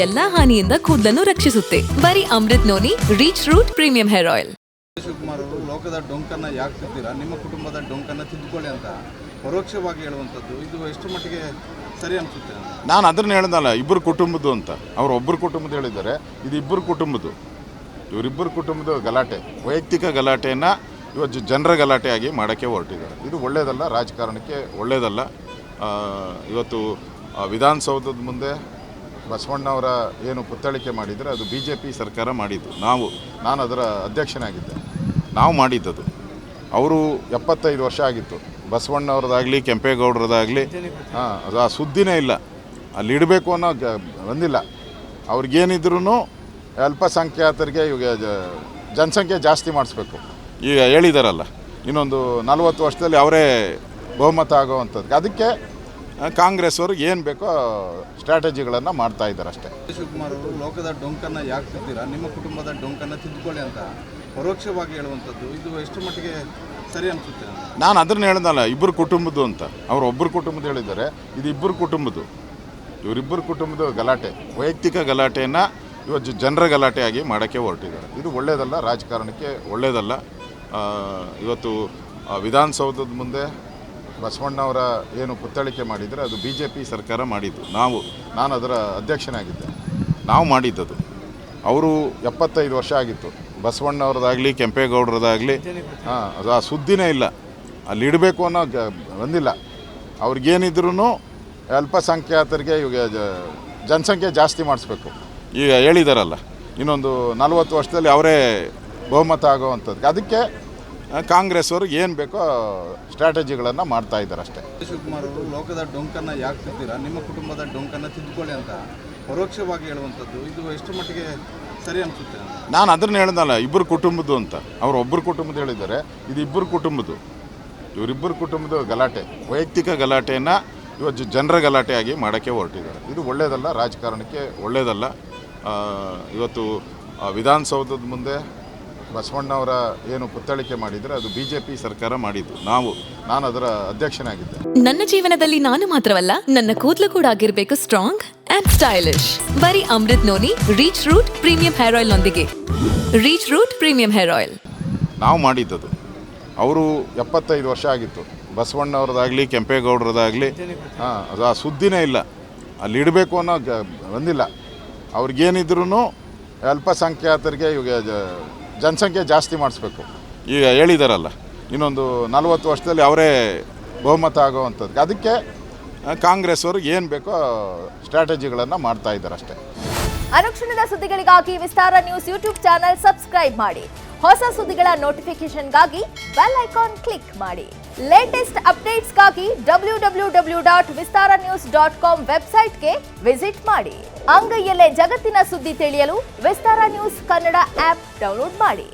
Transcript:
ಎಲ್ಲಾ ಹಾನಿಯಿಂದ ಕೂದಲನ್ನು ರಕ್ಷಿಸುತ್ತೆ. ಬರೀ Amrut noni reach root premium hair oil. Shivakumar ಅವರು ಲೋಕದ ಡೊಂಕನ್ನು ಯಾಕೆ ತಿಂತೀರಾ, ನಿಮ್ಮ ಕುಟುಂಬದ ಡೊಂಕನ್ನು ತಿದ್ದುಕೊಳ್ಳಿ ಅಂತ ಪರೋಕ್ಷವಾಗಿ ಹೇಳುವಂಥದ್ದು ಇದು ಎಷ್ಟು ಮಟ್ಟಿಗೆ ಸರಿ ಅನಿಸುತ್ತೆ? ನಾನು ಅದನ್ನ ಹೇಳ್ದಲ್ಲ, ಇಬ್ಬರು ಕುಟುಂಬದ್ದು ಅಂತ. ಅವರು ಒಬ್ಬರು ಕುಟುಂಬದ ಹೇಳಿದ್ದಾರೆ, ಇದು ಇಬ್ಬರು ಕುಟುಂಬದ್ದು. ಇವರಿಬ್ಬರು ಕುಟುಂಬದ ಗಲಾಟೆ, ವೈಯಕ್ತಿಕ ಗಲಾಟೆಯನ್ನು ಇವತ್ತು ಜನರ ಗಲಾಟೆಯಾಗಿ ಮಾಡೋಕ್ಕೆ ಹೊರಟಿದ್ದಾರೆ. ಇದು ಒಳ್ಳೆಯದಲ್ಲ, ರಾಜಕಾರಣಕ್ಕೆ ಒಳ್ಳೆಯದಲ್ಲ. ಇವತ್ತು ವಿಧಾನಸೌಧದ ಮುಂದೆ ಬಸವಣ್ಣವರ ಏನು ಪುತ್ಥಳಿಕೆ ಮಾಡಿದರೆ ಅದು BJP ಸರ್ಕಾರ ಮಾಡಿದ್ದು. ನಾನು ಅದರ ಅಧ್ಯಕ್ಷನಾಗಿದ್ದೆ. ನಾವು ಮಾಡಿದ್ದದು. ಅವರು 75 ವರ್ಷ ಆಗಿತ್ತು. ಬಸವಣ್ಣವ್ರದ್ದಾಗಲಿ ಕೆಂಪೇಗೌಡರದಾಗಲಿ ಅದು ಆ ಸುದ್ದಿನೇ ಇಲ್ಲ. ಅಲ್ಲಿ ಇಡಬೇಕು ಅನ್ನೋ ಬಂದಿಲ್ಲ. ಅವ್ರಿಗೇನಿದ್ರೂ ಅಲ್ಪಸಂಖ್ಯಾತರಿಗೆ ಇವಾಗ ಜನಸಂಖ್ಯೆ ಜಾಸ್ತಿ ಮಾಡಿಸ್ಬೇಕು. ಈಗ ಹೇಳಿದಾರಲ್ಲ, ಇನ್ನೊಂದು 40 ವರ್ಷದಲ್ಲಿ ಅವರೇ ಬಹುಮತ ಆಗೋವಂಥದ್ದು. ಅದಕ್ಕೆ ಕಾಂಗ್ರೆಸ್ ಅವರು ಏನು ಬೇಕೋ ಸ್ಟ್ರಾಟಜಿಗಳನ್ನು ಮಾಡ್ತಾ ಇದ್ದಾರೆ ಅಷ್ಟೇ. ಶಿವಕುಮಾರ್ ಅವರು ಲೋಕದ ಡೊಂಕನ್ನು ಯಾಕೆ ತಿಂತೀರಾ, ನಿಮ್ಮ ಕುಟುಂಬದ ಡೊಂಕನ್ನು ತಿದ್ದುಕೊಳ್ಳಿ ಅಂತ ಪರೋಕ್ಷವಾಗಿ ಹೇಳುವಂಥದ್ದು ಇದು ಎಷ್ಟು ಮಟ್ಟಿಗೆ ಸರಿ ಅನಿಸುತ್ತೆ? ನಾನು ಅದನ್ನ ಹೇಳ್ದಲ್ಲ, ಇಬ್ಬರು ಕುಟುಂಬದ್ದು ಅಂತ. ಅವರು ಒಬ್ಬರು ಕುಟುಂಬದ ಹೇಳಿದ್ದಾರೆ, ಇದು ಇಬ್ಬರು ಕುಟುಂಬದ್ದು. ಇವರಿಬ್ಬರು ಕುಟುಂಬದ ಗಲಾಟೆ, ವೈಯಕ್ತಿಕ ಗಲಾಟೆಯನ್ನು ಇವತ್ತು ಜನರ ಗಲಾಟೆಯಾಗಿ ಮಾಡೋಕ್ಕೆ ಹೊರಟಿದ್ದಾರೆ. ಇದು ಒಳ್ಳೆಯದಲ್ಲ, ರಾಜಕಾರಣಕ್ಕೆ ಒಳ್ಳೆಯದಲ್ಲ. ಇವತ್ತು ವಿಧಾನಸೌಧದ ಮುಂದೆ ಬಸವಣ್ಣವರ ಏನು ಪುತ್ಥಳಿಕೆ ಮಾಡಿದರೆ ಅದು BJP ಸರ್ಕಾರ ಮಾಡಿದ್ದು. ನಾನು ಅದರ ಅಧ್ಯಕ್ಷನಾಗಿದ್ದೆ. ನಾವು ಮಾಡಿದ್ದದು. ಅವರು 75 ವರ್ಷ ಆಗಿತ್ತು. ಬಸವಣ್ಣವ್ರದ್ದಾಗಲಿ ಕೆಂಪೇಗೌಡರದಾಗಲಿ ಅದು ಆ ಸುದ್ದಿನೇ ಇಲ್ಲ. ಅಲ್ಲಿ ಇಡಬೇಕು ಅನ್ನೋ ಬಂದಿಲ್ಲ. ಅವ್ರಿಗೇನಿದ್ರೂ ಅಲ್ಪಸಂಖ್ಯಾತರಿಗೆ ಇವಾಗ ಜನಸಂಖ್ಯೆ ಜಾಸ್ತಿ ಮಾಡಿಸ್ಬೇಕು. ಈಗ ಹೇಳಿದಾರಲ್ಲ, ಇನ್ನೊಂದು 40 ವರ್ಷದಲ್ಲಿ ಅವರೇ ಬಹುಮತ ಆಗೋವಂಥದ್ದು. ಅದಕ್ಕೆ ಕಾಂಗ್ರೆಸ್ ಅವರು ಏನು ಬೇಕೋ ಸ್ಟ್ರಾಟಜಿಗಳನ್ನು ಮಾಡ್ತಾ ಇದ್ದಾರೆ ಅಷ್ಟೇ. ಶಿವಕುಮಾರ್ ಅವರು ಲೋಕದ ಡೊಂಕನ್ನು ಯಾಕೆ ತಿಂತೀರಾ, ನಿಮ್ಮ ಕುಟುಂಬದ ಡೊಂಕನ್ನು ತಿದ್ದುಕೊಳ್ಳಿ ಅಂತ ಪರೋಕ್ಷವಾಗಿ ಹೇಳುವಂಥದ್ದು ಇದು ಎಷ್ಟು ಮಟ್ಟಿಗೆ ಸರಿ ಅನಿಸುತ್ತೆ? ನಾನು ಅದನ್ನ ಹೇಳ್ದಲ್ಲ, ಇಬ್ಬರು ಕುಟುಂಬದ್ದು ಅಂತ. ಅವರು ಒಬ್ಬರು ಕುಟುಂಬದ ಹೇಳಿದ್ದಾರೆ, ಇದು ಇಬ್ಬರು ಕುಟುಂಬದ್ದು. ಇವರಿಬ್ಬರು ಕುಟುಂಬದ ಗಲಾಟೆ, ವೈಯಕ್ತಿಕ ಗಲಾಟೆಯನ್ನು ಇವತ್ತು ಜನರ ಗಲಾಟೆಯಾಗಿ ಮಾಡೋಕ್ಕೆ ಹೊರಟಿದ್ದಾರೆ. ಇದು ಒಳ್ಳೆಯದಲ್ಲ, ರಾಜಕಾರಣಕ್ಕೆ ಒಳ್ಳೆಯದಲ್ಲ. ಇವತ್ತು ವಿಧಾನಸೌಧದ ಮುಂದೆ ಬಸವಣ್ಣವರ ಏನು ಪುತ್ಥಳಿಕೆ ಮಾಡಿದರೆ ಅದು BJP ಸರ್ಕಾರ ಮಾಡಿದ್ದು. ನಾನು ಅದರ ಅಧ್ಯಕ್ಷನಾಗಿದ್ದೆ. ನನ್ನ ಜೀವನದಲ್ಲಿ ನಾನು ಮಾತ್ರವಲ್ಲ, ನನ್ನ ಕೂದಲು ಕೂಡ ಆಗಿರ್ಬೇಕು ಸ್ಟ್ರಾಂಗ್ ಅಂಡ್ ಸ್ಟೈಲಿಶ್. ಬರೀ Amrut noni reach root premium hair oil ನೊಂದಿಗೆ. Reach root premium hair oil ನಾವು ಮಾಡಿದ್ದದು. ಅವರು 75 ವರ್ಷ ಆಗಿತ್ತು. ಬಸವಣ್ಣವ್ರದ್ದಾಗಲಿ ಕೆಂಪೇಗೌಡರದಾಗಲಿ ಅದು ಆ ಸುದ್ದಿನೇ ಇಲ್ಲ. ಅಲ್ಲಿ ಇಡಬೇಕು ಅನ್ನೋ ಬಂದಿಲ್ಲ. ಅವ್ರಿಗೇನಿದ್ರೂ ಅಲ್ಪಸಂಖ್ಯಾತರಿಗೆ ಇವಾಗ ಜನಸಂಖ್ಯೆ ಜಾಸ್ತಿ ಮಾಡಿಸ್ಬೇಕು. ಈಗ ಹೇಳಿದಾರಲ್ಲ, ಇನ್ನೊಂದು 40 ವರ್ಷದಲ್ಲಿ ಅವರೇ ಬಹುಮತ ಆಗೋವಂಥದ್ದು. ಅದಕ್ಕೆ ಕಾಂಗ್ರೆಸ್ ಅವರು ಏನು ಬೇಕೋ ಸ್ಟ್ರಾಟಜಿಗಳನ್ನು ಮಾಡ್ತಾ ಇದ್ದಾರೆ ಅಷ್ಟೇ. ಅನುಕ್ಷಣದ ಸುದ್ದಿಗಳಿಗಾಗಿ ವಿಸ್ತಾರ ನ್ಯೂಸ್ ಯೂಟ್ಯೂಬ್ ಚಾನೆಲ್ ಸಬ್ಸ್ಕ್ರೈಬ್ ಮಾಡಿ. ಹೊಸ ಸುದ್ದಿಗಳ ನೋಟಿಫಿಕೇಶನ್ಗಾಗಿ ಬೆಲ್ ಐಕಾನ್ ಕ್ಲಿಕ್ ಮಾಡಿ. ಲೇಟೆಸ್ಟ್ ಅಪ್ಡೇಟ್ಸ್ಗಾಗಿ www.vistaranews.com ವೆಬ್ಸೈಟ್ಗೆ ವಿಸಿಟ್ ಮಾಡಿ. ಅಂಗೈಯಲ್ಲೇ ಜಗತ್ತಿನ ಸುದ್ದಿ ತಿಳಿಯಲು ವಿಸ್ತಾರ ನ್ಯೂಸ್ ಕನ್ನಡ ಆಪ್ ಡೌನ್ಲೋಡ್ ಮಾಡಿ.